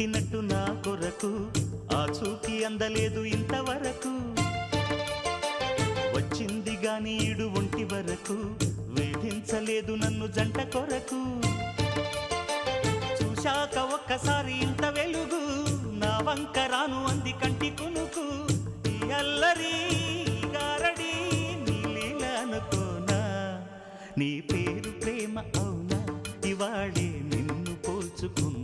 పుట్టినట్టు నా కొరకు ఆ చూకి అందలేదు ఇంతవరకు వచ్చింది గాని ఈడు ఒంటి వరకు వేధించలేదు నన్ను జంట కొరకు చూశాక ఒక్కసారి ఇంత వెలుగు నా వంక రాను అంది కంటి కునుకు ఈ అల్లరి గారడి నీ లీల అనుకోనా నీ పేరు ప్రేమ అవునా ఇవాళే నిన్ను పోల్చుకున్నా